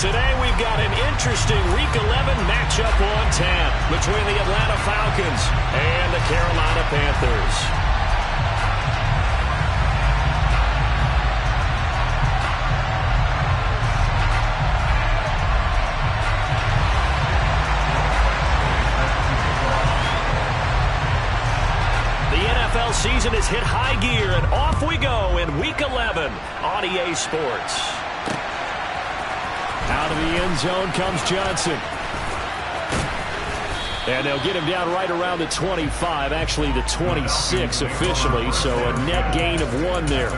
Today we've got an interesting Week 11 matchup on tap between the Atlanta Falcons and the Carolina Panthers. NFL season has hit high gear, and off we go in Week 11 on EA Sports. Out of the end zone comes Johnson. And they'll get him down right around the 25, actually the 26 officially, so a net gain of 1 there.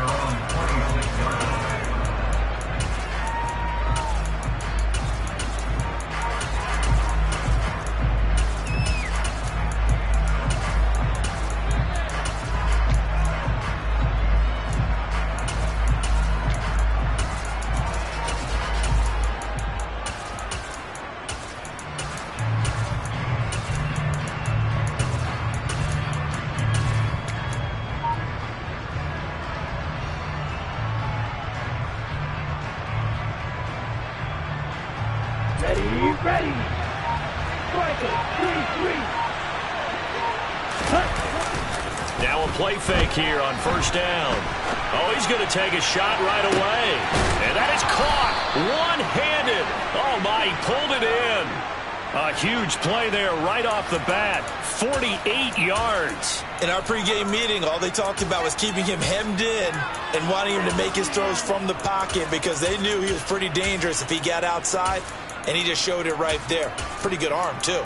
Ready. Now a play fake here on first down. Oh, he's going to take a shot right away. And that is caught one-handed. Oh, my, he pulled it in. A huge play there right off the bat. 48 yards. In our pregame meeting, all they talked about was keeping him hemmed in and wanting him to make his throws from the pocket because they knew he was pretty dangerous if he got outside. And he just showed it right there. Pretty good arm, too.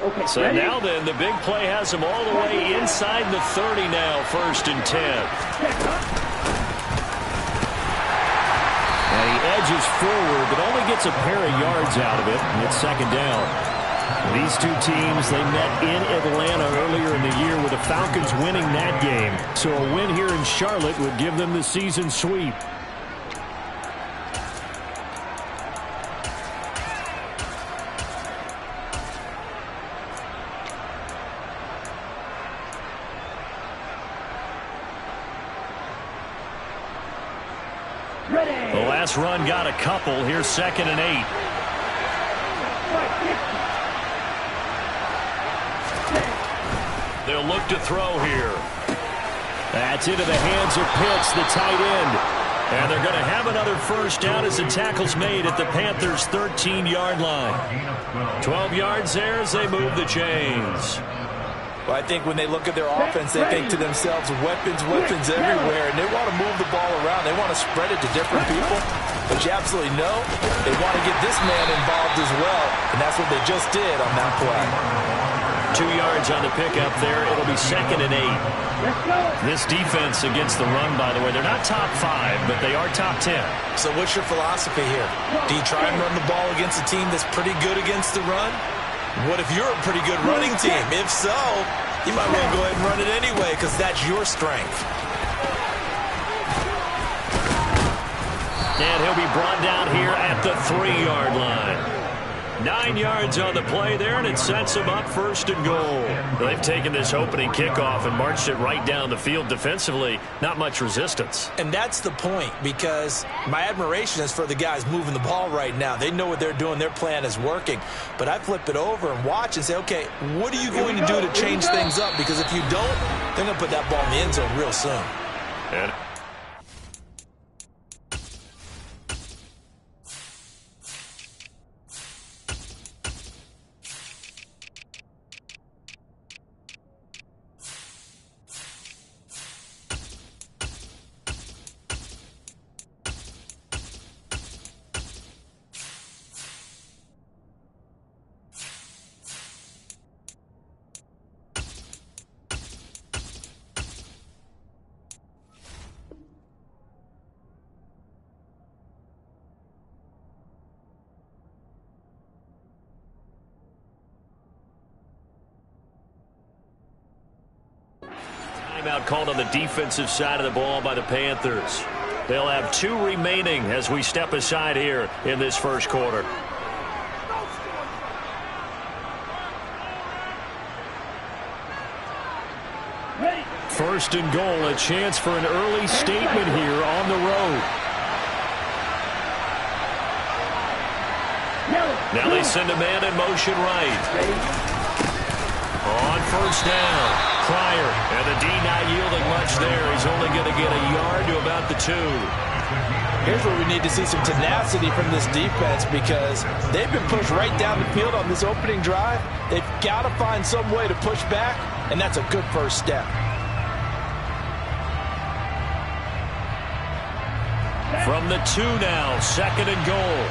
Okay, so ready? Now then, the big play has him all the way inside the 30 now, 1st and 10. And he edges forward, but only gets a pair of yards out of it, and it's 2nd down. These two teams, they met in Atlanta earlier in the year with the Falcons winning that game. So a win here in Charlotte would give them the season sweep. The last run got a couple. Here's 2nd and 8. They'll look to throw here. That's into the hands of Pitts, the tight end. And they're going to have another first down as the tackle's made at the Panthers' 13-yard line. 12 yards there as they move the chains. Well, I think when they look at their offense, they think to themselves, weapons everywhere, and they want to move the ball around. They want to spread it to different people, but you absolutely know they want to get this man involved as well, and that's what they just did on that play. 2 yards on the pickup there. It'll be 2nd and 8. This defense against the run, by the way, they're not top 5, but they are top 10. So what's your philosophy here? Do you try and run the ball against a team that's pretty good against the run? What if you're a pretty good running team? If so, you might want to go ahead and run it anyway because that's your strength. And he'll be brought down here at the 3-yard line. 9 yards on the play there, and it sets them up 1st and goal. They've taken this opening kickoff and marched it right down the field defensively. Not much resistance. And that's the point, because my admiration is for the guys moving the ball right now. They know what they're doing. Their plan is working. But I flip it over and watch and say, okay, what are you going to do to change things up? Because if you don't, they're going to put that ball in the end zone real soon. And Timeout called on the defensive side of the ball by the Panthers. They'll have 2 remaining as we step aside here in this first quarter. First and goal, a chance for an early statement here on the road. Now they send a man in motion right. On first down. Pryor, and the D not yielding much there. He's only going to get a yard to about the 2. Here's where we need to see some tenacity from this defense because they've been pushed right down the field on this opening drive. They've got to find some way to push back, and that's a good first step. From the 2 now, second and goal.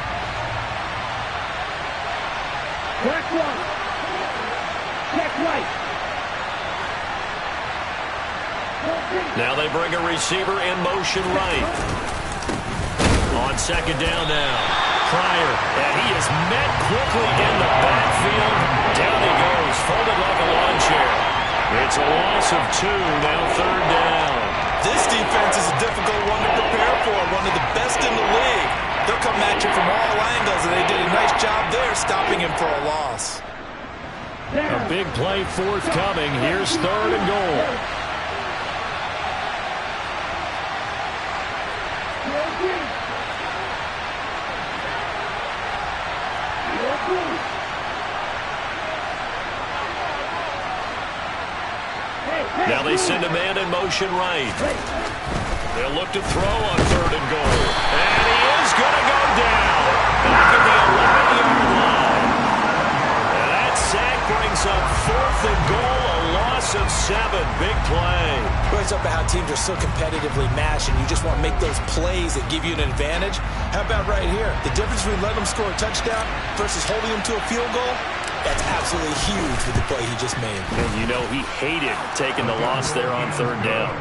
Check right. Check right. Now they bring a receiver in motion right. On second down now. Pryor, and he is met quickly in the backfield. Down he goes, folded like a lawn chair. It's a loss of 2, now third down. This defense is a difficult one to prepare for, one of the best in the league. They'll come at you from all angles, and they did a nice job there stopping him for a loss. A big play forthcoming. Here's third and goal. Now they send a man in motion right. They'll look to throw on third and goal. And he is going to go down. Back at the 11-yard line. And that sack brings up fourth and goal, a loss of 7. Big play. It's up about how teams are so competitively matched, and you just want to make those plays that give you an advantage. How about right here? The difference between letting them score a touchdown versus holding them to a field goal, that's absolutely huge with the play he just made. And you know he hated taking the loss there on third down.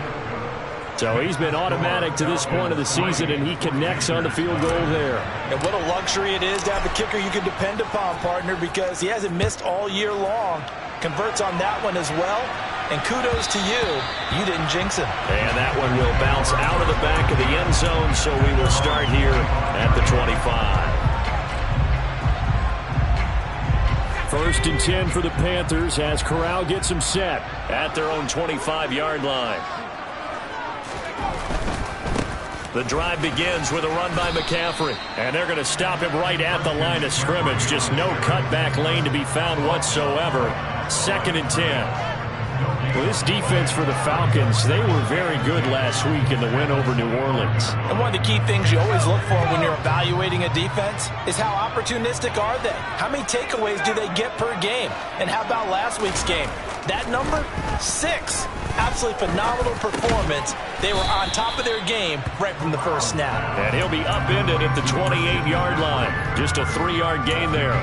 So he's been automatic to this point of the season, and he connects on the field goal there. And what a luxury it is to have a kicker you can depend upon, partner, because he hasn't missed all year long. Converts on that one as well. And kudos to you. You didn't jinx him. And that one will bounce out of the back of the end zone, so we will start here at the 25. First and 10 for the Panthers as Corral gets them set at their own 25-yard line. The drive begins with a run by McCaffrey, and they're going to stop him right at the line of scrimmage. Just no cutback lane to be found whatsoever. Second and 10. Well, this defense for the Falcons, they were very good last week in the win over New Orleans. And one of the key things you always look for when you're evaluating a defense is how opportunistic are they? How many takeaways do they get per game? And how about last week's game? That number? 6. Absolutely phenomenal performance. They were on top of their game right from the first snap. And he'll be upended at the 28-yard line. Just a 3-yard gain there.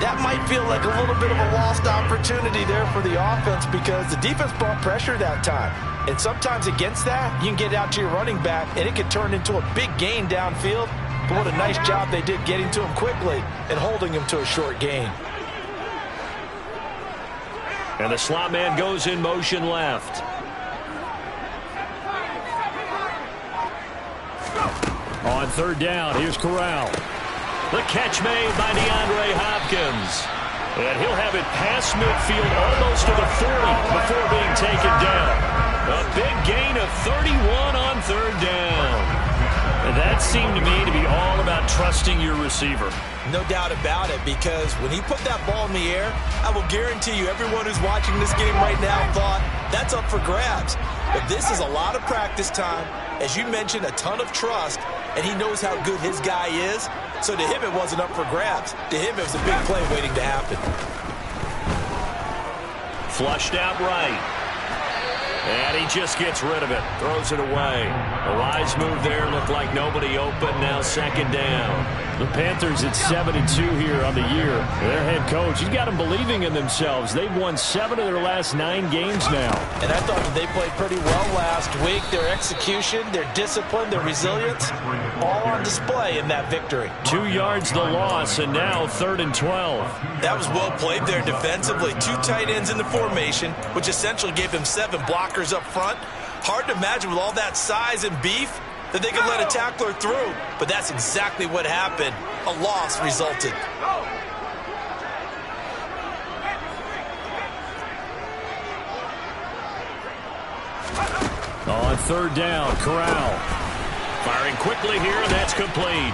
That might feel like a little bit of a lost opportunity there for the offense because the defense brought pressure that time. And sometimes against that, you can get out to your running back, and it can turn into a big gain downfield. But what a nice job they did getting to him quickly and holding him to a short gain. And the slot man goes in motion left. On third down, here's Corral. The catch made by DeAndre Hopkins. And he'll have it past midfield almost to the 40 before being taken down. A big gain of 31 on third down. And that seemed to me to be all about trusting your receiver. No doubt about it, because when he put that ball in the air, I will guarantee you everyone who's watching this game right now thought that's up for grabs. But this is a lot of practice time. As you mentioned, a ton of trust, and he knows how good his guy is. So to him, it wasn't up for grabs. To him, it was a big play waiting to happen. Flushed out right. And he just gets rid of it. Throws it away. A wise move there. Looked like nobody open. Now second down. The Panthers at 7-2 here on the year. Their head coach, he's got them believing in themselves. They've won 7 of their last 9 games now. And I thought that they played pretty well last week. Their execution, their discipline, their resilience, all on display in that victory. 2 yards the loss, and now 3rd and 12. That was well played there defensively. 2 tight ends in the formation, which essentially gave them 7 blockers up front. Hard to imagine with all that size and beef that they could let a tackler through, but that's exactly what happened. A loss resulted. On 3rd down, Corral. Firing quickly here, and that's complete.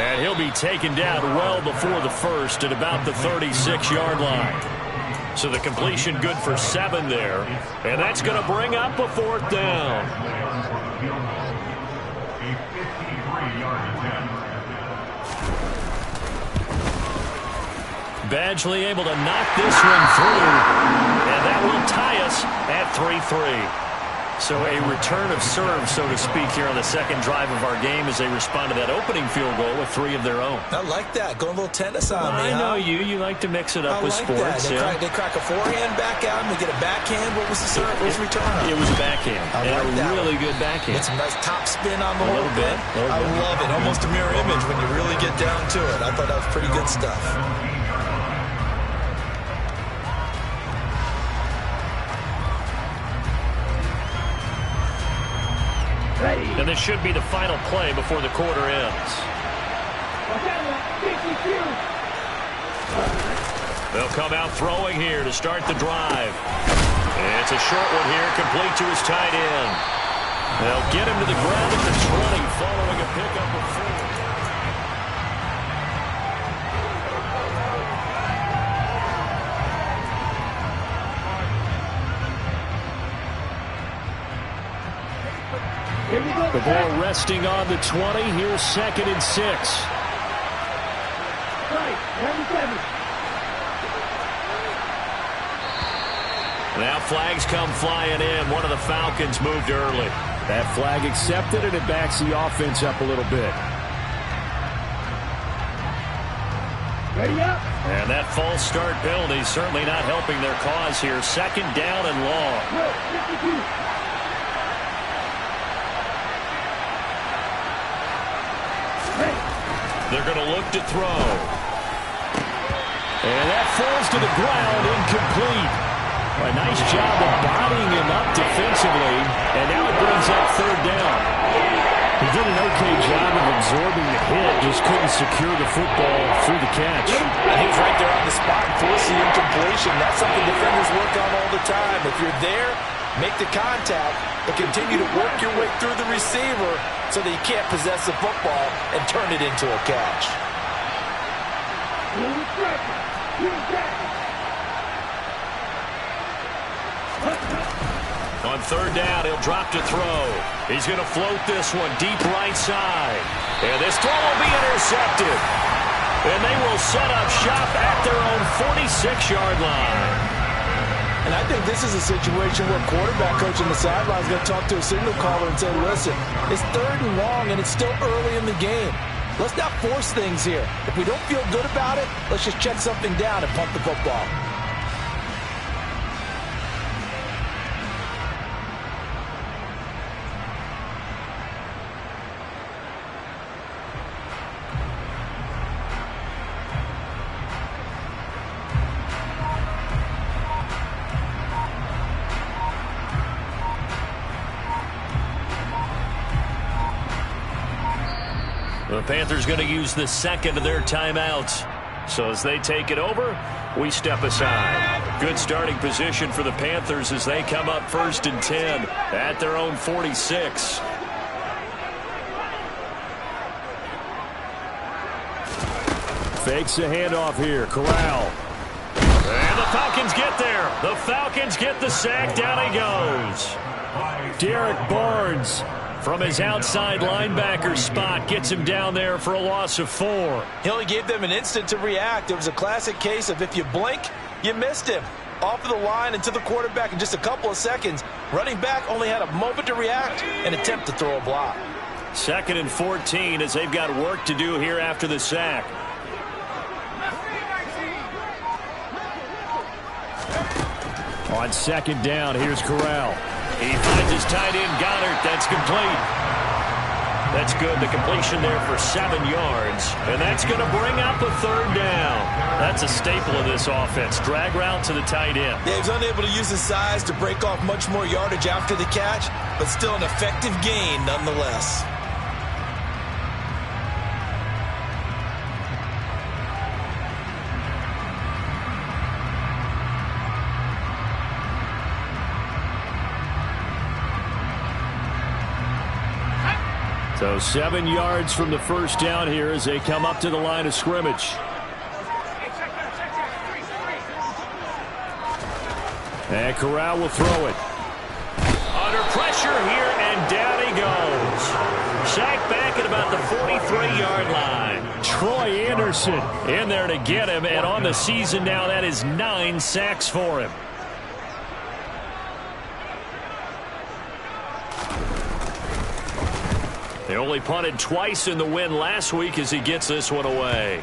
And he'll be taken down well before the first at about the 36-yard line. So the completion good for 7 there. And that's going to bring up a 4th down. Badgley able to knock this one through. And that will tie us at 3-3. So a return of serve, so to speak, here on the second drive of our game as they respond to that opening field goal with 3 of their own. I like that. Going a little tennis on me, I know you. You like to mix it up with sports. They crack a forehand back out and they get a backhand. What was the serve? What was the return on? It was a backhand. And a really good backhand. With some nice top spin on the little bit. I love it. Almost a mirror image when you really get down to it. I thought that was pretty good stuff. And this should be the final play before the quarter ends. They'll come out throwing here to start the drive. It's a short one here, complete to his tight end. They'll get him to the ground at the 20, following a pickup of 4. The ball resting on the 20. Here's 2nd and 6. Now flags come flying in. One of the Falcons moved early. That flag accepted, and it backs the offense up a little bit. Ready up. And that false start penalty certainly not helping their cause here. 2nd down and long. They're going to look to throw. And that falls to the ground, incomplete. A nice job of bodying him up defensively. And now it brings up 3rd down. He did an okay job of absorbing the hit, just couldn't secure the football through the catch. And he was right there on the spot, forcing incompletion. That's something defenders work on all the time. If you're there, make the contact, but continue to work your way through the receiver so that you can't possess the football and turn it into a catch. On 3rd down, he'll drop to throw. He's going to float this one deep right side. And this throw will be intercepted. And they will set up shop at their own 46-yard line. And I think this is a situation where quarterback coach on the sideline is going to talk to a signal caller and say, listen, it's 3rd and long and it's still early in the game. Let's not force things here. If we don't feel good about it, let's just check something down and punt the football. The Panthers going to use the 2nd of their timeouts. So as they take it over, we step aside. Good starting position for the Panthers as they come up 1st and 10 at their own 46. Fakes a handoff here. Corral. And the Falcons get there. The Falcons get the sack. Down he goes. Derek Barnes, from his outside linebacker spot, gets him down there for a loss of 4. He only gave them an instant to react. It was a classic case of if you blink, you missed him. Off of the line and to the quarterback in just a couple of seconds. Running back only had a moment to react and attempt to throw a block. 2nd and 14 as they've got work to do here after the sack. On 2nd down, here's Corral. He finds his tight end, Goddard. That's complete. That's good. The completion there for 7 yards. And that's going to bring up a 3rd down. That's a staple of this offense. Drag route to the tight end. Yeah, he's unable to use his size to break off much more yardage after the catch, but still an effective gain nonetheless. So 7 yards from the 1st down here as they come up to the line of scrimmage. And Corral will throw it. Under pressure here, and down he goes. Sacked back at about the 43-yard line. Troy Anderson in there to get him, and on the season now, that is 9 sacks for him. They only punted twice in the win last week as he gets this one away.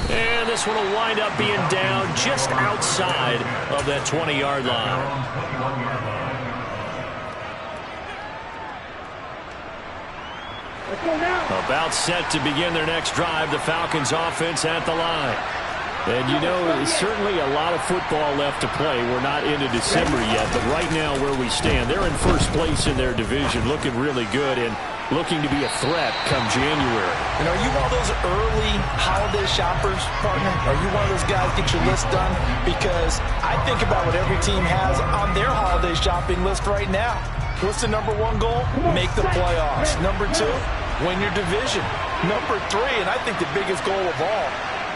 And this one will wind up being down just outside of that 20-yard line. About set to begin their next drive, the Falcons offense at the line. And, you know, certainly a lot of football left to play. We're not into December yet, but right now where we stand, they're in first place in their division, looking really good and looking to be a threat come January. And are you one of those early holiday shoppers, partner? Are you one of those guys get your list done? Because I think about what every team has on their holiday shopping list right now. What's the number 1 goal? Make the playoffs. Number 2, win your division. Number 3, and I think the biggest goal of all,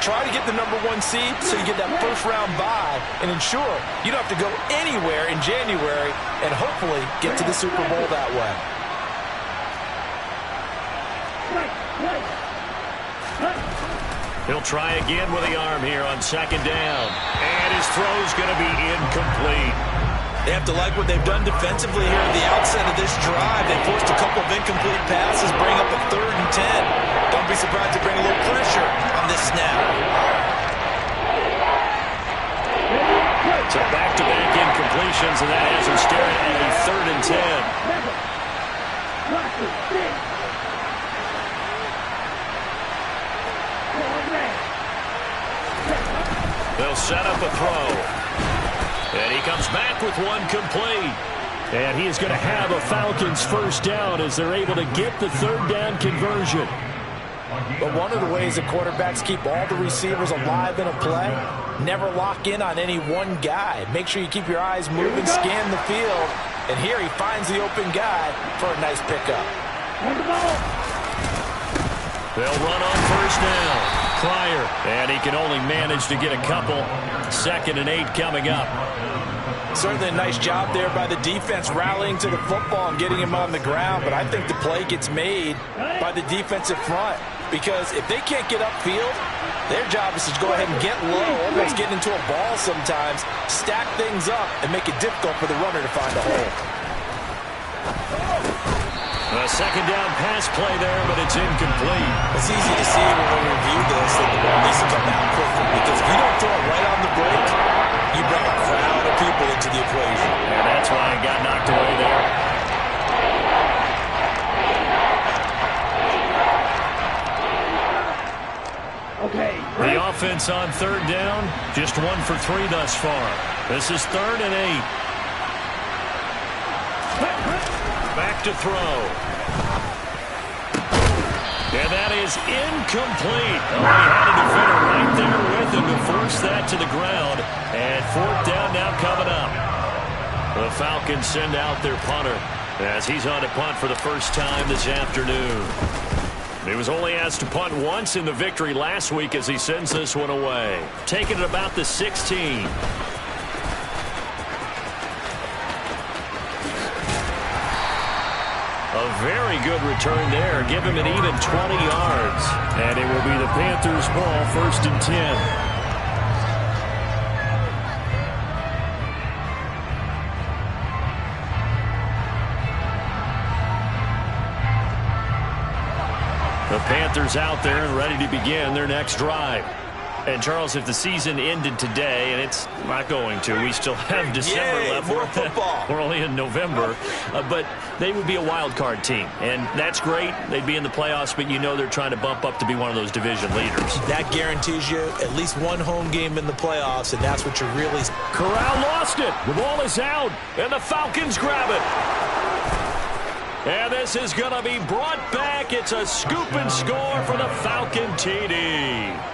try to get the number 1 seed so you get that first-round bye and ensure you don't have to go anywhere in January and hopefully get to the Super Bowl that way. He'll try again with the arm here on 2nd down. And his throw's going to be incomplete. They have to like what they've done defensively here at the outset of this drive. They forced a couple of incomplete passes, bring up a 3rd and 10. Don't be surprised to bring a little pressure on this snap. So back-to-back incompletions, and that has him staring at a 3rd and 10. They'll set up a throw. And he comes back with one complete. And he is going to have a Falcons 1st down as they're able to get the 3rd down conversion. But one of the ways that quarterbacks keep all the receivers alive in a play, never lock in on any one guy. Make sure you keep your eyes moving, scan the field. And here he finds the open guy for a nice pickup. They'll run on 1st down. Pryor, and he can only manage to get a couple. 2nd and 8 coming up. Certainly a nice job there by the defense rallying to the football and getting him on the ground, but I think the play gets made by the defensive front because if they can't get upfield, their job is to go ahead and get low, almost get into a ball sometimes, stack things up, and make it difficult for the runner to find a hole. A 2nd down pass play there, but it's incomplete. It's easy to see when we review this that the ball needs to come out quicker because if you don't throw it right on the break, you bring a crowd of people into the equation. And that's why it got knocked away there. Okay. The offense on 3rd down, just 1 for 3 thus far. This is 3rd and 8. Back to throw. And that is incomplete. Oh, he had a defender right there with him to force that to the ground. And 4th down now coming up. The Falcons send out their punter as he's on to punt for the first time this afternoon. He was only asked to punt once in the victory last week as he sends this one away. Taking it about the 16. A very good return there. Give him an even 20 yards. And it will be the Panthers' ball, 1st and 10. Panthers out there and ready to begin their next drive. And, Charles, if the season ended today, and it's not going to, we still have December left. More football. We're only in November. But they would be a wild card team. And that's great. They'd be in the playoffs, but you know they're trying to bump up to be one of those division leaders. That guarantees you at least one home game in the playoffs, and that's what you're really... Corral lost it. The ball is out, and the Falcons grab it. And this is going to be brought back. It's a scoop and score for the Falcon TD.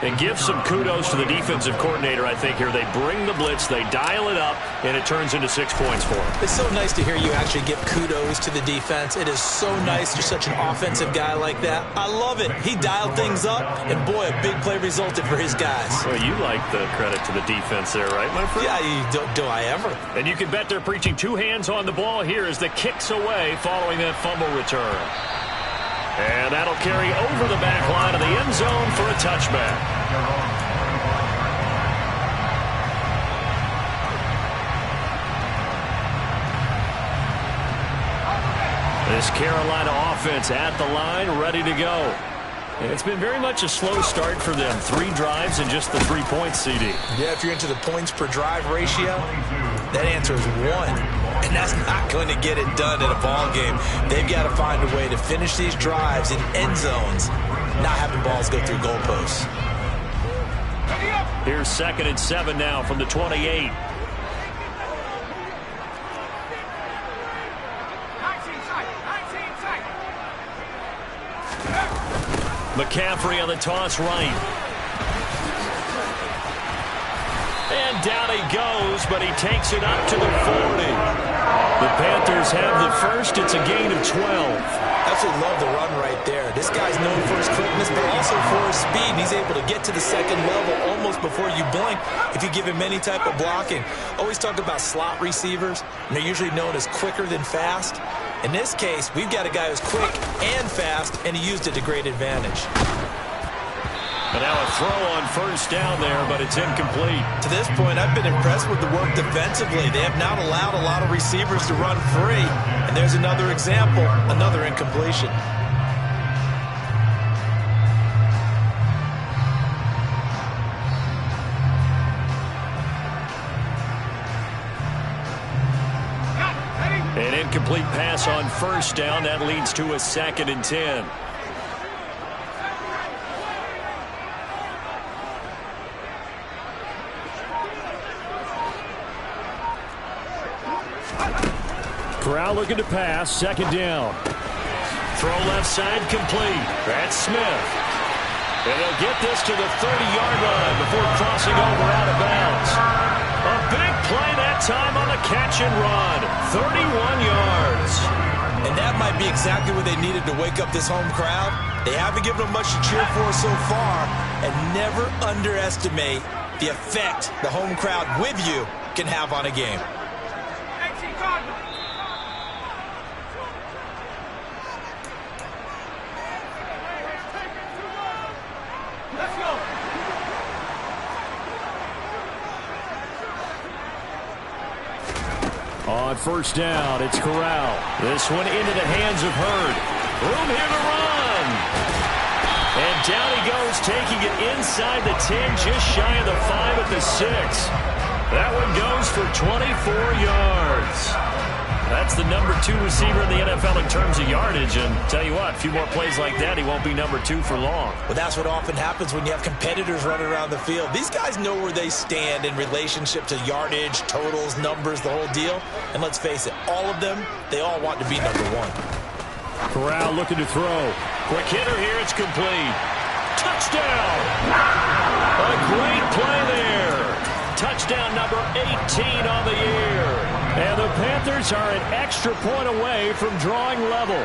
And give some kudos to the defensive coordinator, I think, here. They bring the blitz, they dial it up, and it turns into 6 points for them. It's so nice to hear you actually give kudos to the defense. It is so nice. You're such an offensive guy like that. I love it. He dialed things up, and, boy, a big play resulted for his guys. Well, you like the credit to the defense there, right, my friend? Yeah, do I ever. And you can bet they're preaching two hands on the ball here as the kick's away following that fumble return. And that'll carry over the back line of the end zone for a touchback. This Carolina offense at the line, ready to go. And it's been very much a slow start for them. 3 drives and just the 3 points, CD. Yeah, if you're into the points per drive ratio, that answer is 1. And that's not going to get it done in a ball game. They've got to find a way to finish these drives in end zones, not having balls go through goalposts. Here's 2nd and 7 now from the 28. McCaffrey on the toss right. And down he goes, but he takes it up to the 40. The Panthers have the first. It's a gain of 12. Absolutely love the run right there. This guy's known for his quickness, but also for his speed. And he's able to get to the second level almost before you blink if you give him any type of blocking. Always talk about slot receivers, and they're usually known as quicker than fast. In this case, we've got a guy who's quick and fast, and he used it to great advantage. And now a throw on first down there, but it's incomplete. To this point, I've been impressed with the work defensively. They have not allowed a lot of receivers to run free. And there's another example, another incompletion. An incomplete pass on first down. That leads to a 2nd and 10. Corral looking to pass. 2nd down. Throw left side complete. That's Smith. And he'll get this to the 30-yard line before crossing over out of bounds. A big play that time on the catch and run. 31 yards. And that might be exactly what they needed to wake up this home crowd. They haven't given them much to cheer for so far. And never underestimate the effect the home crowd with you can have on a game. On first down, it's Corral. This one into the hands of Hurd. Room here to run. And down he goes, taking it inside the 10, just shy of the 5 at the 6. That one goes for 24 yards. That's the number 2 receiver in the NFL in terms of yardage. And tell you what, a few more plays like that, he won't be number 2 for long. Well, that's what often happens when you have competitors running around the field. These guys know where they stand in relationship to yardage, totals, numbers, the whole deal. And let's face it, all of them, they all want to be number 1. Corral looking to throw. Quick hitter here, it's complete. Touchdown! A great play there. Touchdown number 18 on the year. And the Panthers are an extra point away from drawing level.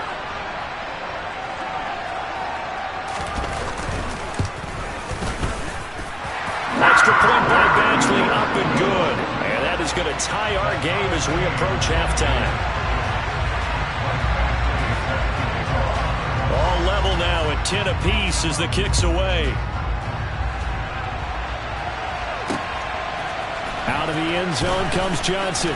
Extra point by Badgley, up and good. And that is going to tie our game as we approach halftime. All level now at 10 apiece as the kick's away. Out of the end zone comes Johnson.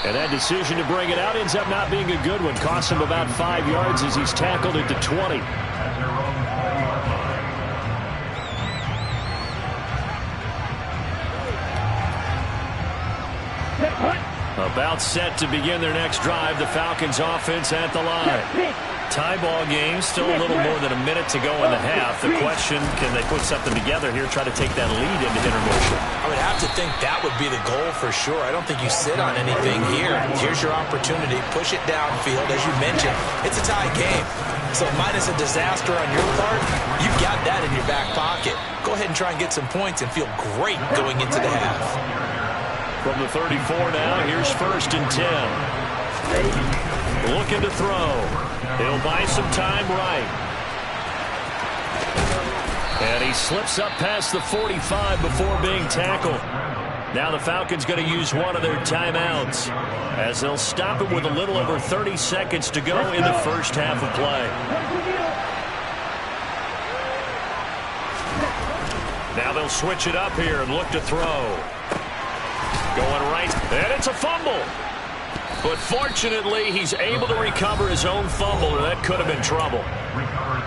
And that decision to bring it out ends up not being a good one. Costs him about 5 yards as he's tackled at the 20. About set to begin their next drive. The Falcons offense at the line. Tie ball game, still a little more than a minute to go in the half. The question, can they put something together here, try to take that lead into intermission? I would have to think that would be the goal for sure. I don't think you sit on anything here. Here's your opportunity. Push it downfield. As you mentioned, it's a tie game. So minus a disaster on your part, you've got that in your back pocket. Go ahead and try and get some points and feel great going into the half. From the 34 now, here's 1st and 10. Looking to throw. He'll buy some time right. And he slips up past the 45 before being tackled. Now the Falcons going to use one of their timeouts as they'll stop it with a little over 30 seconds to go in the first half of play. Now they'll switch it up here and look to throw. Going right, and it's a fumble. But fortunately, he's able to recover his own fumble, or that could have been trouble.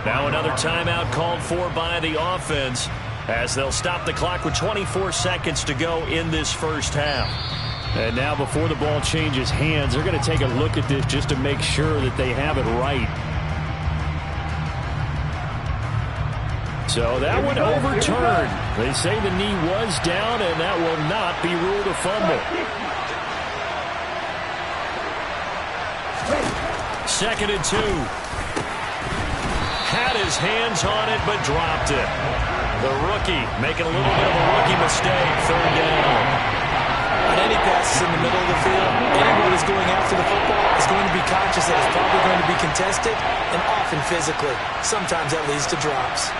Now another timeout called for by the offense as they'll stop the clock with 24 seconds to go in this first half. And now before the ball changes hands, they're going to take a look at this just to make sure that they have it right. So that one overturned. They say the knee was down, and that will not be ruled a fumble. 2nd and 2. Had his hands on it, but dropped it. The rookie making a little bit of a rookie mistake. 3rd down. On any passes in the middle of the field, anyone who's going after the football is going to be conscious that it's probably going to be contested, and often physically. Sometimes that leads to drops.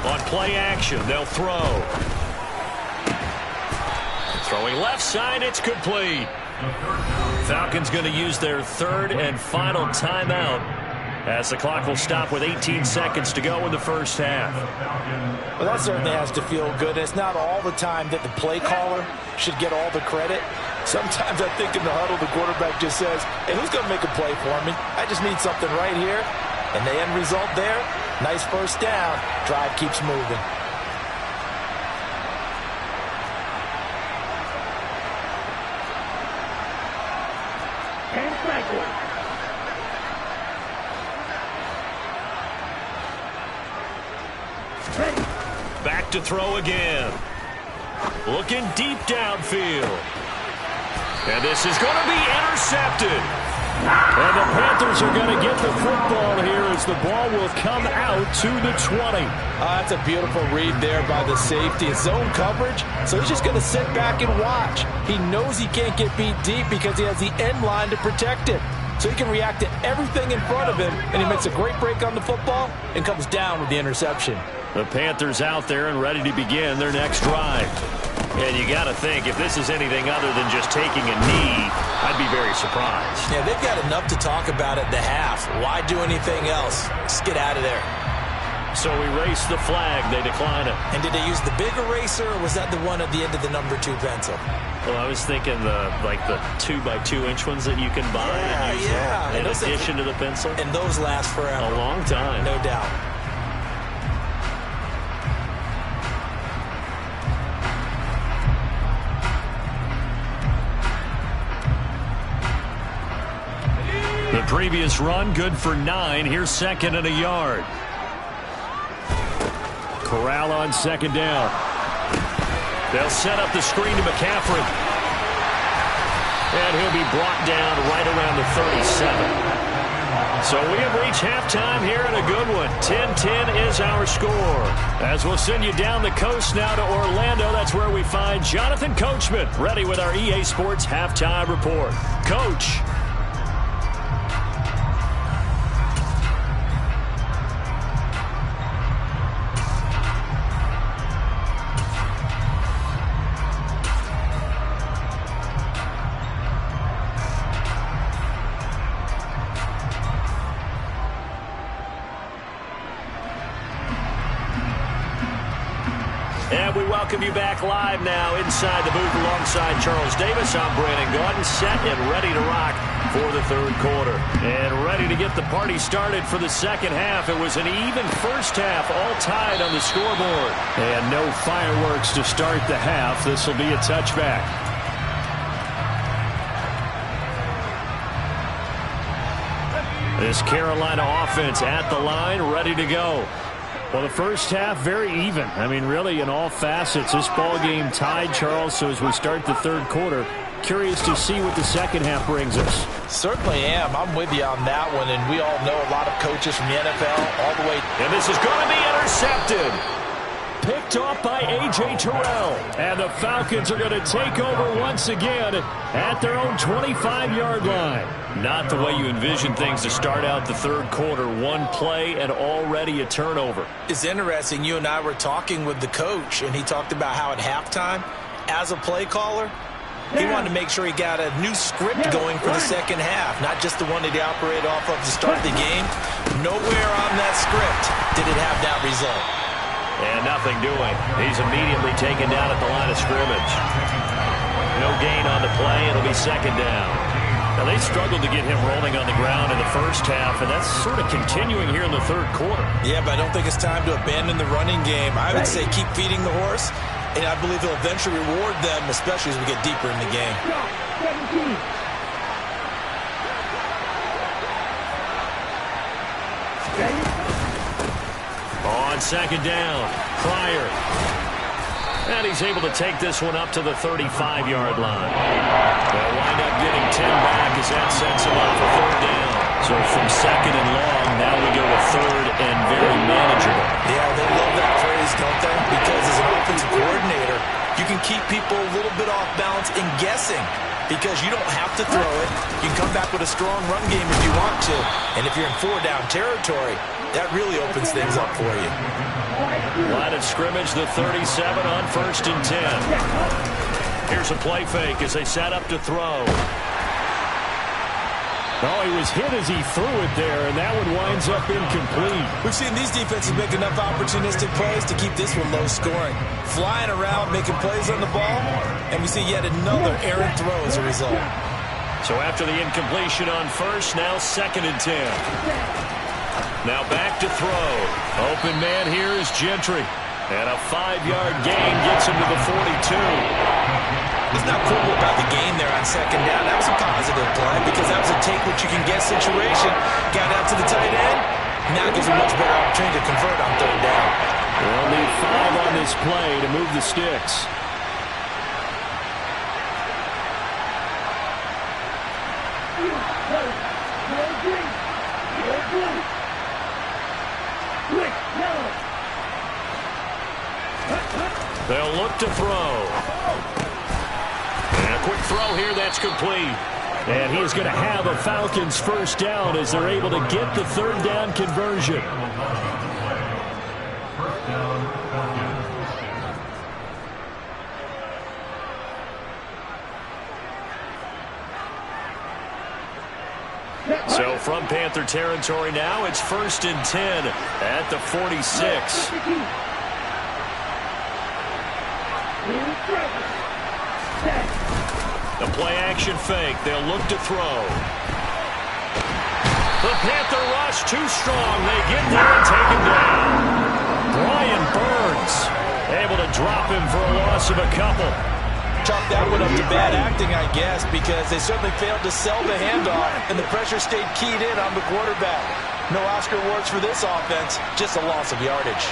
On play action, they'll throw. Throwing left side, it's complete. Falcons going to use their 3rd and final timeout as the clock will stop with 18 seconds to go in the first half. Well, that certainly has to feel good. It's not all the time that the play caller should get all the credit. Sometimes I think in the huddle, the quarterback just says, hey, who's going to make a play for me? I just need something right here. And the end result there, nice first down. Drive keeps moving. And backward. Back to throw again. Looking deep downfield. And this is going to be intercepted. And the Panthers are going to get the football here as the ball will come out to the 20. That's a beautiful read there by the safety. It's zone coverage, so he's just going to sit back and watch. He knows he can't get beat deep because he has the end line to protect it. So he can react to everything in front of him, and he makes a great break on the football and comes down with the interception. The Panthers out there and ready to begin their next drive. And you got to think, if this is anything other than just taking a knee, I'd be very surprised. Yeah, they've got enough to talk about at the half. Why do anything else? Just get out of there. So erase the flag. They decline it. And did they use the big eraser, or was that the one at the end of the number 2 pencil? Well, I was thinking the 2x2-inch ones that you can buy and use in addition to the pencil. And those last forever. A long time. No doubt. The previous run, good for 9. Here's 2nd and a yard. Corral on 2nd down. They'll set up the screen to McCaffrey. And he'll be brought down right around the 37. So we have reached halftime here in a good one. 10-10 is our score. As we'll send you down the coast now to Orlando, that's where we find Jonathan Coachman, ready with our EA Sports Halftime Report. Coach. welcome you back live now inside the booth alongside Charles Davis. I'm Brandon Gaudin, set and ready to rock for the third quarter. And ready to get the party started for the second half. It was an even first half, all tied on the scoreboard. And no fireworks to start the half. This will be a touchback. This Carolina offense at the line, ready to go. Well, the first half, very even. I mean, really, in all facets, this ball game tied, Charles. So as we start the third quarter, curious to see what the second half brings us. Certainly am. I'm with you on that one. And we all know a lot of coaches from the NFL all the way. And this is going to be intercepted. Picked off by A.J. Terrell. And the Falcons are going to take over once again at their own 25-yard line. Not the way you envision things to start out the third quarter. One play and already a turnover. It's interesting. You and I were talking with the coach, and he talked about how at halftime, as a play caller, he wanted to make sure he got a new script going for the second half, not just the one that he operated off of to start the game. Nowhere on that script did it have that result. And nothing doing. He's immediately taken down at the line of scrimmage. No gain on the play. It'll be second down. Now, they struggled to get him rolling on the ground in the first half, and that's sort of continuing here in the third quarter. Yeah, but I don't think it's time to abandon the running game. I would say keep feeding the horse, and I believe he'll eventually reward them, especially as we get deeper in the game. On second down, Pryor. And he's able to take this one up to the 35-yard line. They'll wind up getting 10 back as that sets him up for third down. So from second and long, now we go to third and very manageable. Yeah, they love that phrase, don't they? Because as an offensive coordinator, you can keep people a little bit off balance and guessing. Because you don't have to throw it. You can come back with a strong run game if you want to. And if you're in four-down territory, that really opens things up for you. Line of scrimmage, the 37 on 1st and 10. Here's a play fake as they set up to throw. Oh, he was hit as he threw it there, and that one winds up incomplete. We've seen these defenses make enough opportunistic plays to keep this one low scoring. Flying around, making plays on the ball, and we see yet another errant throw as a result. So after the incompletion on first, now 2nd and 10. Now back to throw. Open man here is Gentry. And a 5-yard gain gets him to the 42. It's not cool about the gain there on second down. That was a positive play because that was a take-what-you-can-get situation. Got out to the tight end. Now gives him a much better opportunity to convert on third down. They'll need 5 on this play to move the sticks. They'll look to throw. And a quick throw here, that's complete. And he is going to have a Falcons first down as they're able to get the third down conversion. So from Panther territory now, it's 1st and 10 at the 46. The play-action fake. They'll look to throw. The Panther rush too strong. They get there and take him down. Brian Burns able to drop him for a loss of a couple. Chalk that one up to bad acting, I guess, because they certainly failed to sell the handoff, and the pressure stayed keyed in on the quarterback. No Oscar awards for this offense, just a loss of yardage.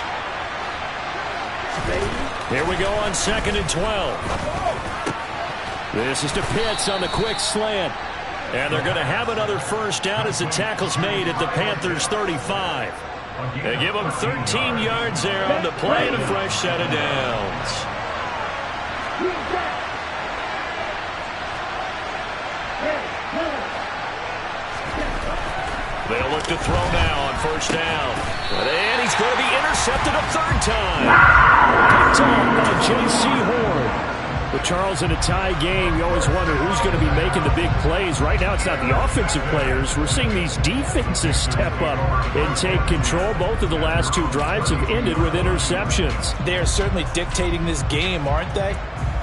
Here we go on 2nd and 12. This is to Pitts on the quick slant. And they're going to have another first down as the tackle's made at the Panthers' 35. They give them 13 yards there on the play and a fresh set of downs. They'll look to throw now on first down. And he's going to be intercepted a third time. Picked off by J.C. Horn. With Charles in a tie game, you always wonder who's going to be making the big plays. Right now, it's not the offensive players. We're seeing these defenses step up and take control. Both of the last two drives have ended with interceptions. They are certainly dictating this game, aren't they?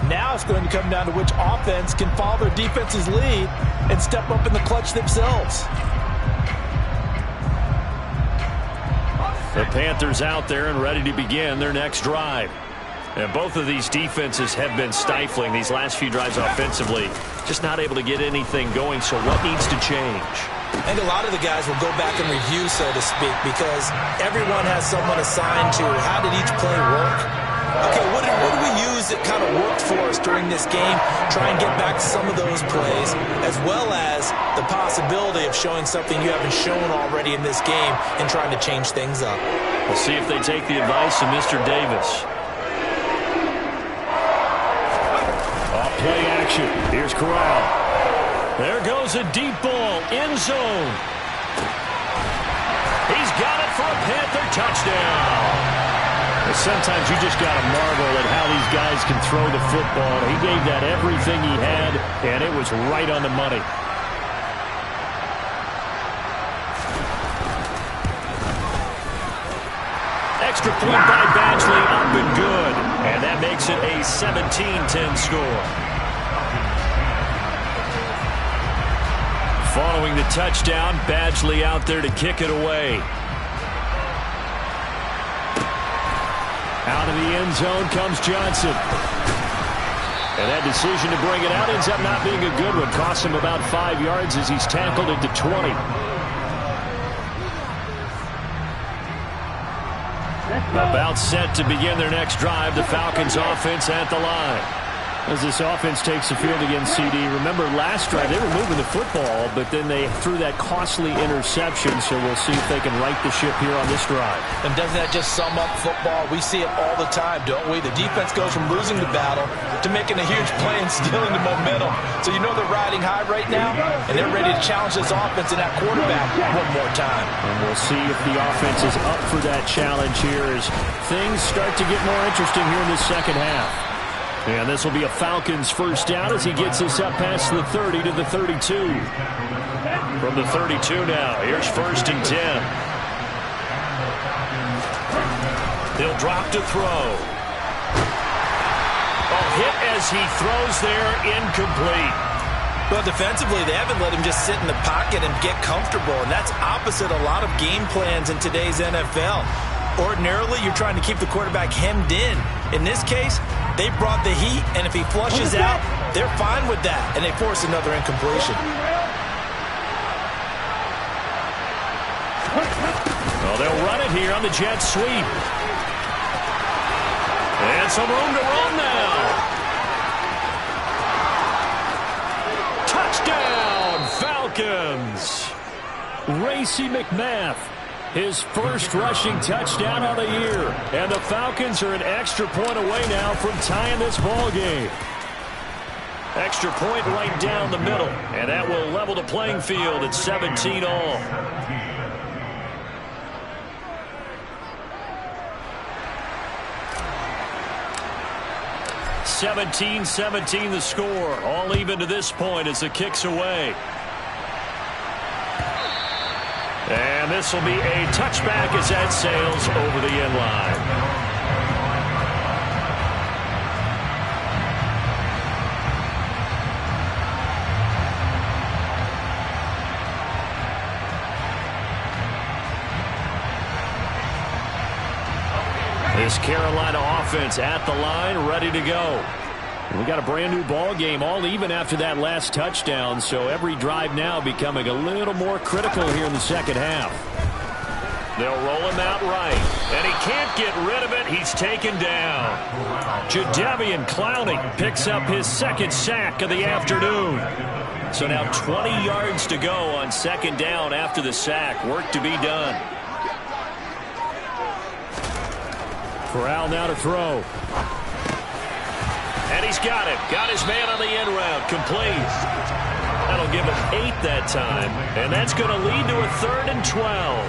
Now it's going to come down to which offense can follow their defense's lead and step up in the clutch themselves. The Panthers out there and ready to begin their next drive. And both of these defenses have been stifling these last few drives offensively. Just not able to get anything going, so what needs to change? I think a lot of the guys will go back and review, so to speak, because everyone has someone assigned to how did each play work. Okay, what did we use that kind of worked for us during this game? Try and get back to some of those plays, as well as the possibility of showing something you haven't shown already in this game and trying to change things up. We'll see if they take the advice of Mr. Davis. Play action. Here's Corral. There goes a deep ball. End zone. He's got it for a Panther touchdown. Sometimes you just got to marvel at how these guys can throw the football. He gave that everything he had, and it was right on the money. Extra point by Badgley, up and good. And that makes it a 17-10 score. Following the touchdown, Badgley out there to kick it away. Out of the end zone comes Johnson. And that decision to bring it out ends up not being a good one. Costs him about 5 yards as he's tackled into 20. About set to begin their next drive. The Falcons offense at the line. As this offense takes the field against CD, remember last drive they were moving the football, but then they threw that costly interception, so we'll see if they can right the ship here on this drive. And doesn't that just sum up football? We see it all the time, don't we? The defense goes from losing the battle to making a huge play and stealing the momentum. So you know they're riding high right now, and they're ready to challenge this offense and that quarterback one more time. And we'll see if the offense is up for that challenge here as things start to get more interesting here in the second half. And this will be a Falcons first down as he gets this up past the 30 to the 32. From the 32 now, here's 1st and 10. They'll drop to throw. Hit as he throws there, incomplete. Well, defensively, they haven't let him just sit in the pocket and get comfortable, and that's opposite a lot of game plans in today's NFL. Ordinarily, you're trying to keep the quarterback hemmed in. In this case, they brought the heat, and if he flushes out, they're fine with that, and they force another incompletion. Well, they'll run it here on the jet sweep. And some room to run now. Touchdown, Falcons. Racey McMath, his first rushing touchdown of the year. And the Falcons are an extra point away now from tying this ball game. Extra point right down the middle. And that will level the playing field at 17 all. (17-17) the score. All even to this point as the kick's away. And this will be a touchback as that sails over the end line. This Carolina offense at the line, ready to go. We got a brand new ball game, all even after that last touchdown, so every drive now becoming a little more critical here in the second half. They'll roll him out right, and he can't get rid of it. He's taken down. Jadeveon Clowney picks up his second sack of the afternoon. So now 20 yards to go on second down after the sack. Work to be done. Corral now to throw. And he's got it. Got his man on the end route. Complete. That'll give him 8 that time. And that's going to lead to a 3rd and 12.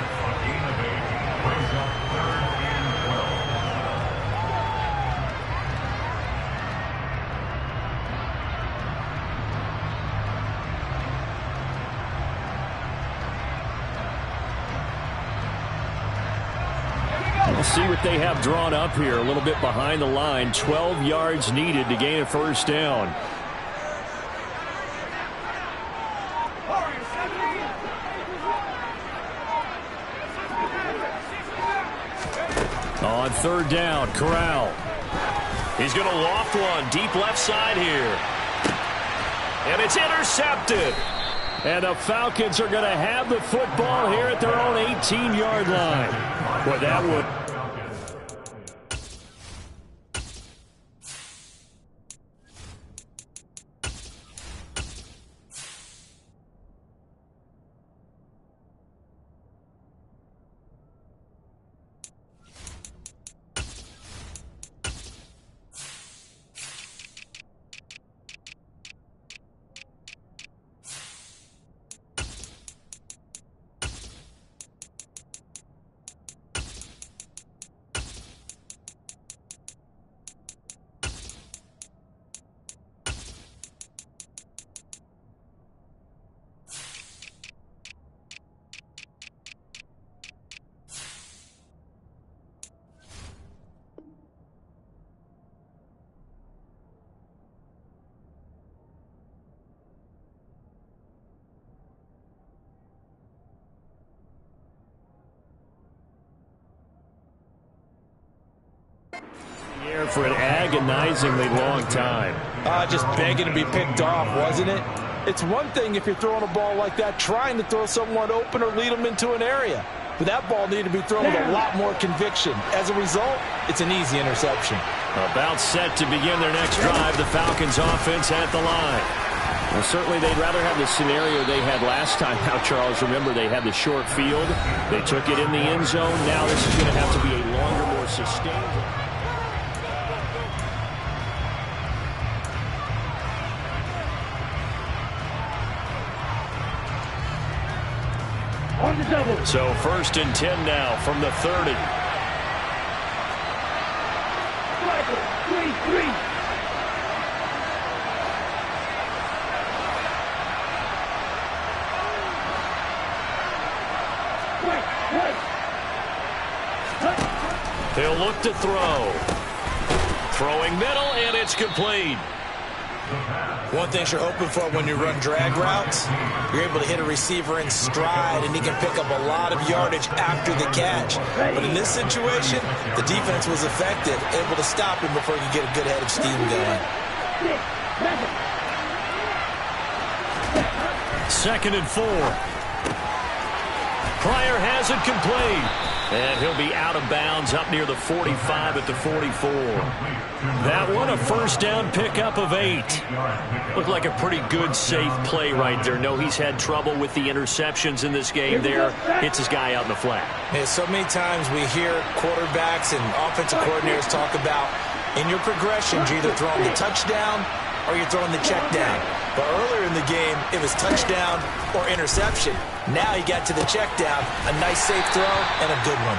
We'll see what they have drawn up here. A little bit behind the line. 12 yards needed to gain a first down. On third down, Corral. He's going to loft one deep left side here. And it's intercepted. And the Falcons are going to have the football here at their own 18-yard line. Boy, that would... for an agonizingly long time. Just begging to be picked off, wasn't it? It's one thing if you're throwing a ball like that, trying to throw someone open or lead them into an area. But that ball needed to be thrown with a lot more conviction. As a result, it's an easy interception. About set to begin their next drive, the Falcons offense at the line. Well, certainly they'd rather have the scenario they had last time. Now, Charles, remember they had the short field. They took it in the end zone. Now this is going to have to be a longer, more sustained... On the double. So 1st and 10 now from the 30. Michael, 3-3. They'll look to throw. Throwing middle, and it's complete. One thing you're hoping for when you run drag routes, you're able to hit a receiver in stride, and he can pick up a lot of yardage after the catch. But in this situation, the defense was effective, able to stop him before he could get a good head of steam going. 2nd and 4. Pryor has it complete. And he'll be out of bounds up near the 45 at the 44. That one, a first down pickup of 8. Looked like a pretty good, safe play right there. No, he's had trouble with the interceptions in this game there. Hits his guy out in the flat. Yeah, so many times we hear quarterbacks and offensive coordinators talk about in your progressions, you're either throwing the touchdown or you're throwing the check down. But earlier in the game, it was touchdown or interception. Now he got to the check down, a nice safe throw, and a good one.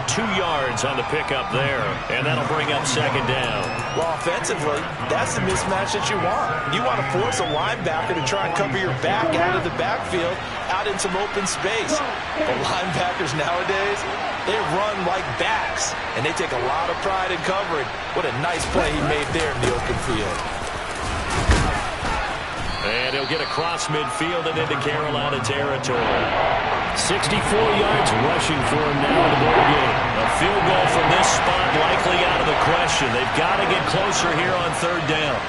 2 yards on the pickup there, and that'll bring up 2nd down. Well, offensively, that's the mismatch that you want. You want to force a linebacker to try and cover your back out of the backfield, out in some open space. But linebackers nowadays, they run like backs, and they take a lot of pride in covering. What a nice play he made there in the open field. And he'll get across midfield and into Carolina territory. 64 yards rushing for him now in the ball game. A field goal from this spot likely out of the question. They've got to get closer here on 3rd down.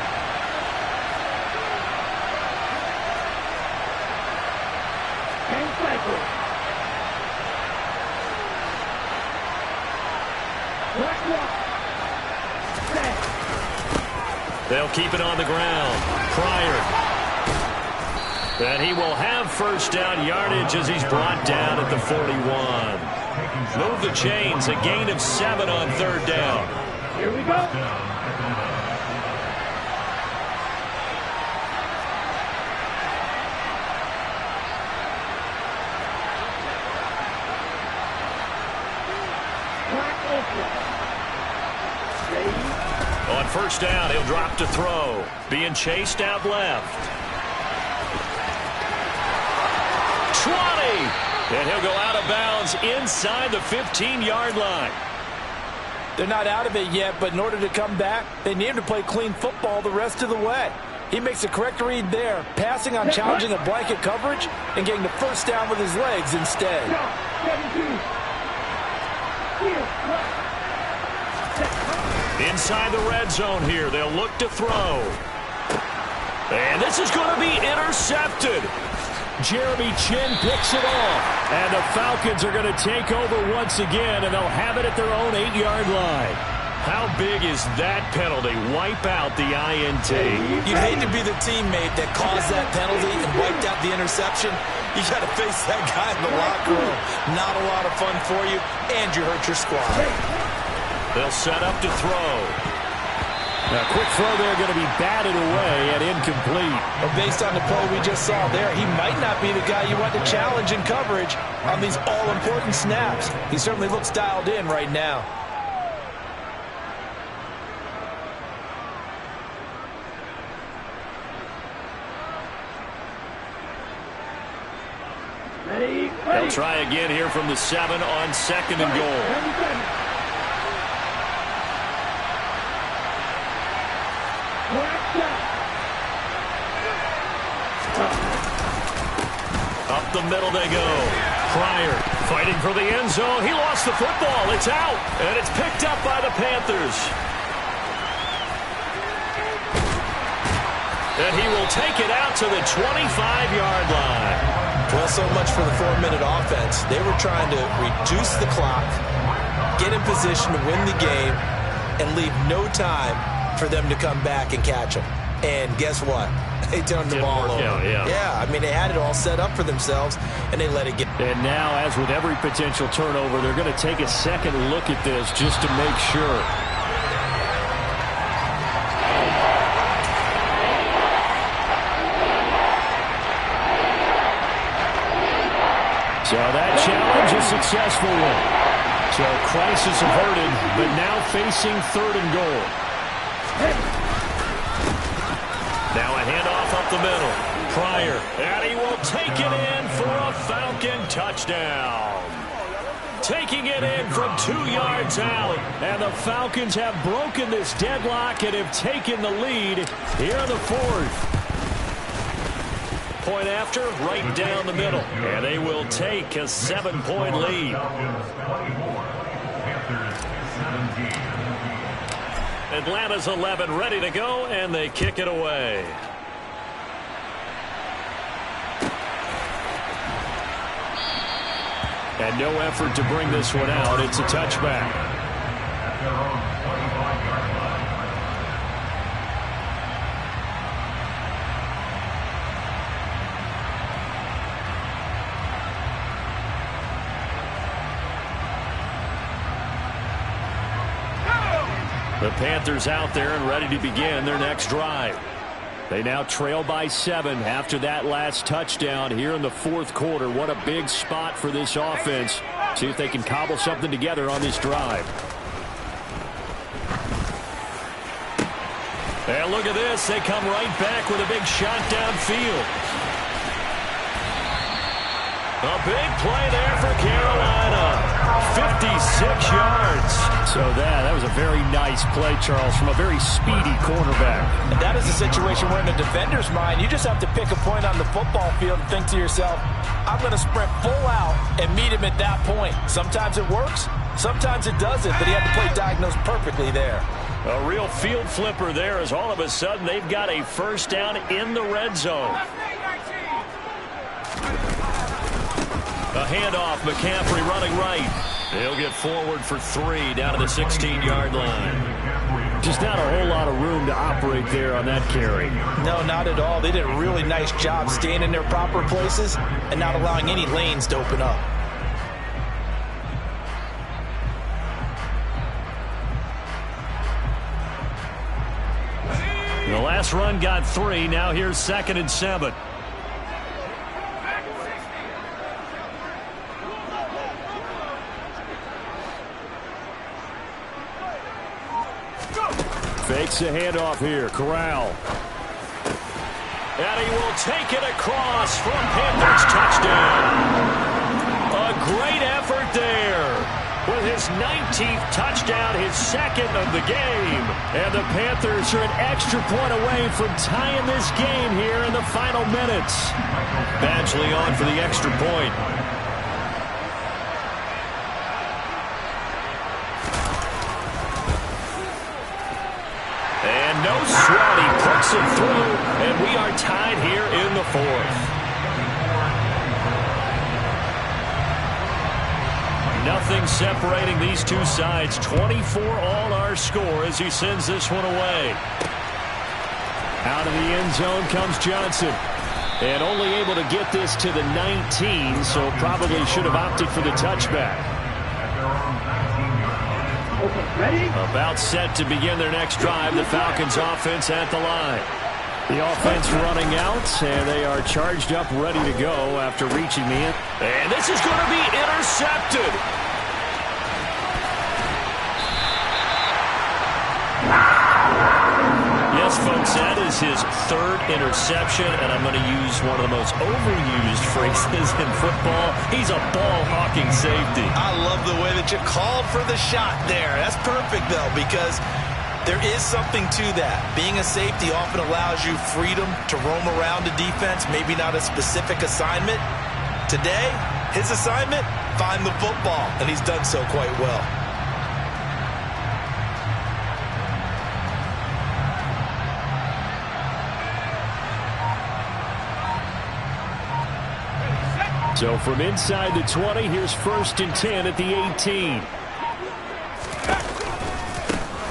They'll keep it on the ground. Pryor. And he will have first down yardage as he's brought down at the 41. Move the chains, a gain of 7 on 3rd down. Here we go. On 1st down, he'll drop to throw. Being chased out left. 20. And he'll go out of bounds inside the 15-yard line. They're not out of it yet, but in order to come back, they need him to play clean football the rest of the way. He makes a correct read there, passing on challenging a blanket coverage and getting the first down with his legs instead. Inside the red zone here, they'll look to throw. And this is going to be intercepted. Jeremy Chin picks it off. And the Falcons are going to take over once again, and they'll have it at their own 8-yard line. How big is that penalty? Wipe out the INT. You'd hate to be the teammate that caused that penalty and wiped out the interception. You got to face that guy in the locker room. Not a lot of fun for you, and you hurt your squad. They'll set up to throw. Now, quick throw there going to be batted away and incomplete. But based on the play we just saw there, he might not be the guy you want to challenge in coverage on these all-important snaps. He certainly looks dialed in right now. They'll try again here from the 7 on 2nd and goal. Up the middle they go. Pryor fighting for the end zone. He lost the football. It's out, and it's picked up by the Panthers. And he will take it out to the 25-yard line. Well, so much for the 4-minute offense. They were trying to reduce the clock, get in position to win the game, and leave no time for them to come back and catch them. And guess what? They turned the ball over. Yeah, I mean, they had it all set up for themselves, and they let it get. And now, as with every potential turnover, they're going to take a second look at this just to make sure. So that challenge is a successful one. So crisis averted, but now facing 3rd and goal. Now a handoff up the middle. Pryor, and he will take it in for a Falcon touchdown. Taking it in from 2 yards out. And the Falcons have broken this deadlock and have taken the lead here in the 4th. Point after, right down the middle. And they will take a 7-point lead. Atlanta's 11 ready to go, and they kick it away. And no effort to bring this one out. It's a touchback. The Panthers out there and ready to begin their next drive. They now trail by 7 after that last touchdown here in the 4th quarter. What a big spot for this offense. See if they can cobble something together on this drive. And look at this. They come right back with a big shot downfield. A big play there for Carolina. 56 yards. So that was a very nice play, Charles, from a very speedy cornerback. And that is a situation where in the defender's mind, you just have to pick a point on the football field and think to yourself, I'm going to sprint full out and meet him at that point. Sometimes it works, sometimes it doesn't, but he had to play diagnosed perfectly there. A real field flipper there as all of a sudden they've got a first down in the red zone. A handoff, McCaffrey running right. He'll get forward for 3 down to the 16-yard line. Just not a whole lot of room to operate there on that carry. No, not at all. They did a really nice job staying in their proper places and not allowing any lanes to open up. The last run got 3. Now here's 2nd and 7. Fakes a handoff here. Corral. And he will take it across from Panthers touchdown. great effort there. With his 19th touchdown, his second of the game. And the Panthers are an extra point away from tying this game here in the final minutes. Badgley on for the extra point. And no sweat, he puts it through, and we are tied here in the fourth. Nothing separating these two sides. 24 all our score as he sends this one away. Out of the end zone comes Johnson. And only able to get this to the 19, so probably should have opted for the touchback. Ready? About set to begin their next drive. The Falcons offense at the line. The offense running out, and they are charged up, ready to go after reaching the end. And this is going to be intercepted. Yes, folks, that is his third interception, and I'm going to use one of the most overused phrases in football. He's a ball-hawking safety. I love the way that you called for the shot there. That's perfect, though, because there is something to that. Being a safety often allows you freedom to roam around the defense, maybe not a specific assignment. Today, his assignment, find the football, and he's done so quite well. So from inside the 20, here's 1st and 10 at the 18.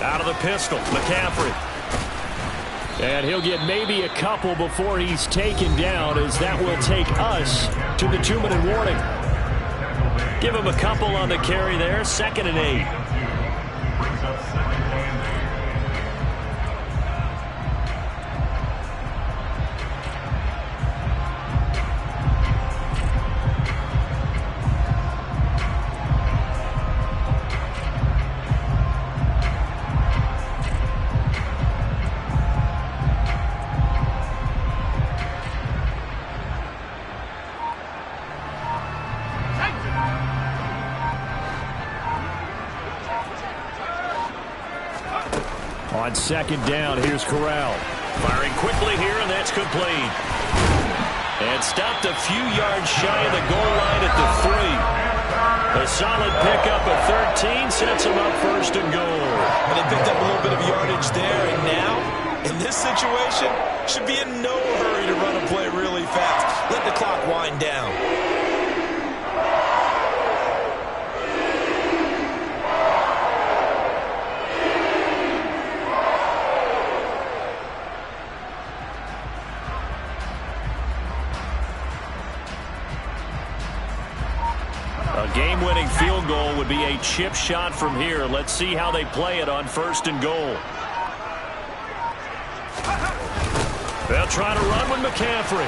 Out of the pistol, McCaffrey. And he'll get maybe a couple before he's taken down, as that will take us to the 2-minute warning. Give him a couple on the carry there. 2nd and 8. On 2nd down, here's Corral. Firing quickly here, and that's complete. And stopped a few yards shy of the goal line at the 3. A solid pickup of 13 sets him up 1st and goal. And they picked up a little bit of yardage there, and now, in this situation, should be in no hurry to run a play really fast. Let the clock wind down. A game-winning field goal would be a chip shot from here. Let's see how they play it on 1st and goal. They'll try to run with McCaffrey.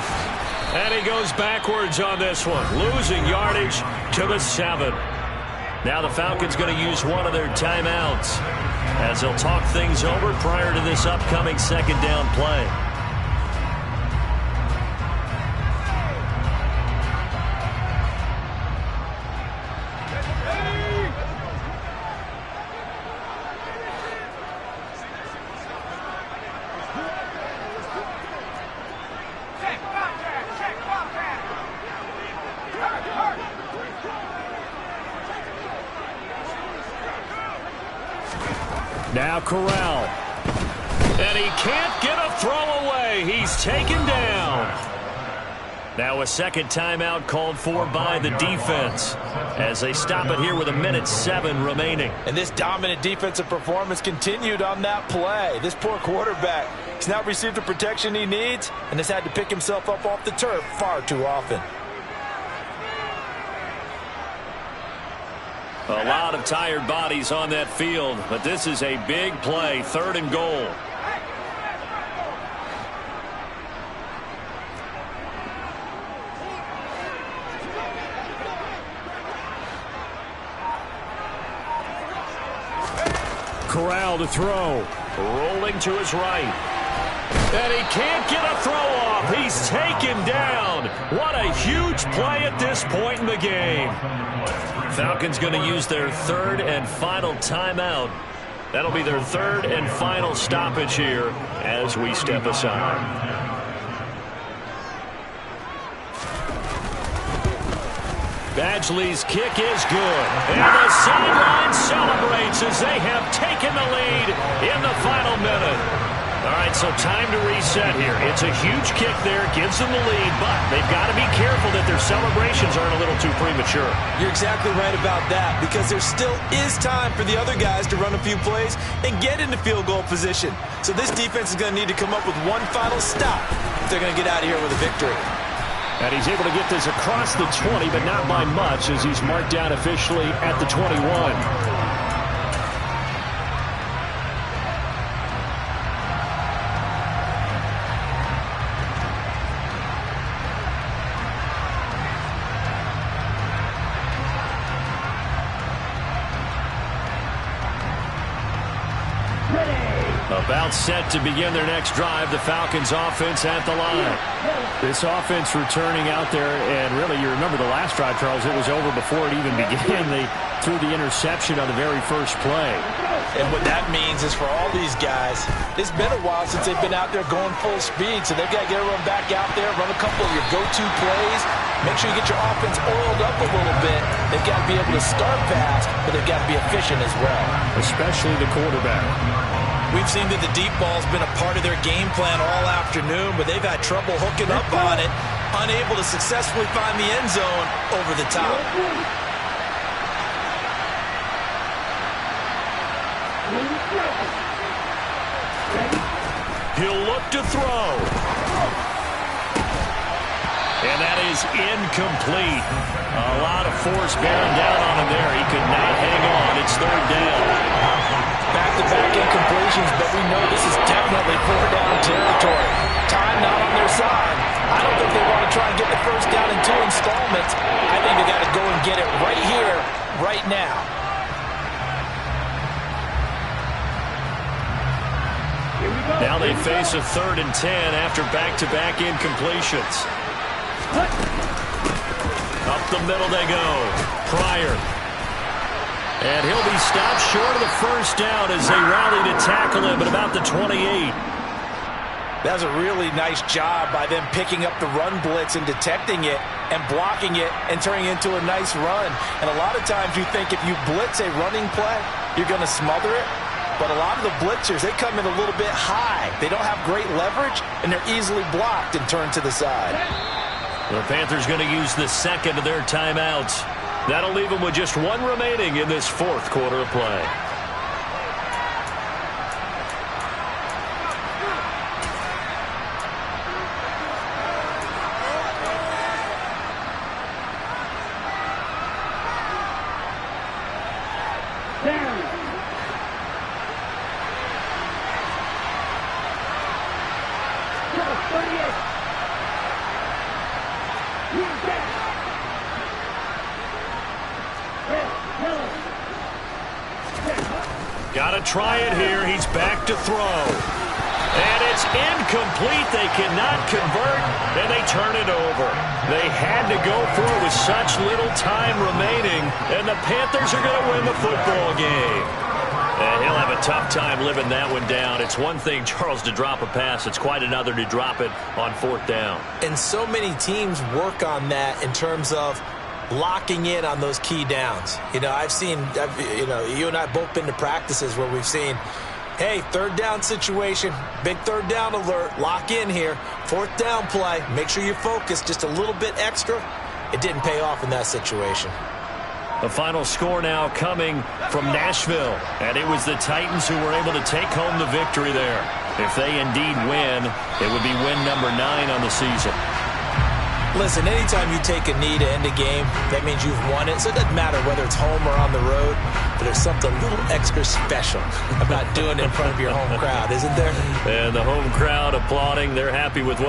And he goes backwards on this one, losing yardage to the 7. Now the Falcons going to use one of their timeouts as they'll talk things over prior to this upcoming 2nd down play. Now Corral. And he can't get a throw away. He's taken down. Now a 2nd timeout called for by the defense as they stop it here with 1:07 remaining. And this dominant defensive performance continued on that play. This poor quarterback has not received the protection he needs and has had to pick himself up off the turf far too often. A lot of tired bodies on that field, but this is a big play, 3rd and goal. Corral to throw. Rolling to his right. And he can't get a throw off. He's taken down. What a huge play at this point in the game. Falcons going to use their third and final timeout. That'll be their third and final stoppage here as we step aside. Badgley's kick is good. And the sideline celebrates as they have taken the lead in the final minute. All right, so time to reset here. It's a huge kick there, gives them the lead, but they've got to be careful that their celebrations aren't a little too premature. You're exactly right about that, because there still is time for the other guys to run a few plays and get into field goal position. So this defense is going to need to come up with one final stop if they're going to get out of here with a victory. And he's able to get this across the 20, but not by much, as he's marked down officially at the 21. About set to begin their next drive, the Falcons offense at the line. This offense returning out there, and really, you remember the last drive, Charles, it was over before it even began. They threw the interception on the very first play. And what that means is for all these guys, it's been a while since they've been out there going full speed, so they've got to get everyone back out there, run a couple of your go-to plays, make sure you get your offense oiled up a little bit. They've got to be able to start fast, but they've got to be efficient as well. Especially the quarterback. We've seen that the deep ball's been a part of their game plan all afternoon, but they've had trouble hooking up on it, unable to successfully find the end zone over the top. He'll look to throw. And that is incomplete. A lot of force bearing down on him there. He could not hang on. It's third down. Back-to-back incompletions, but we know this is definitely four-down territory. Time not on their side. I don't think they want to try and get the first down in 2 installments. I think they got to go and get it right here, right now. Now they face a 3rd and 10 after back-to-back incompletions. Up the middle they go. Pryor. And he'll be stopped short of the first down as they rally to tackle him at about the 28. That was a really nice job by them picking up the run blitz and detecting it and blocking it and turning it into a nice run. And a lot of times you think if you blitz a running play, you're going to smother it. But a lot of the blitzers, they come in a little bit high. They don't have great leverage, and they're easily blocked and turned to the side. The Panthers going to use the second of their timeouts. That'll leave them with just 1 remaining in this 4th quarter of play. Got to try it here. He's back to throw. And it's incomplete. They cannot convert, and they turn it over. They had to go for it with such little time remaining, and the Panthers are going to win the football game. And he'll have a tough time living that one down. It's one thing, Charles, to drop a pass. It's quite another to drop it on 4th down. And so many teams work on that in terms of locking in on those key downs. You know, you and I both been to practices where we've seen, hey, 3rd down situation, big 3rd down alert, lock in here, 4th down play, make sure you're focused just a little bit extra. It didn't pay off in that situation. The final score now coming from Nashville, and it was the Titans who were able to take home the victory there. If they indeed win, it would be win number 9 on the season. Listen, anytime you take a knee to end a game, that means you've won it. So it doesn't matter whether it's home or on the road, but there's something a little extra special about doing it in front of your home crowd, isn't there? And the home crowd applauding. They're happy with what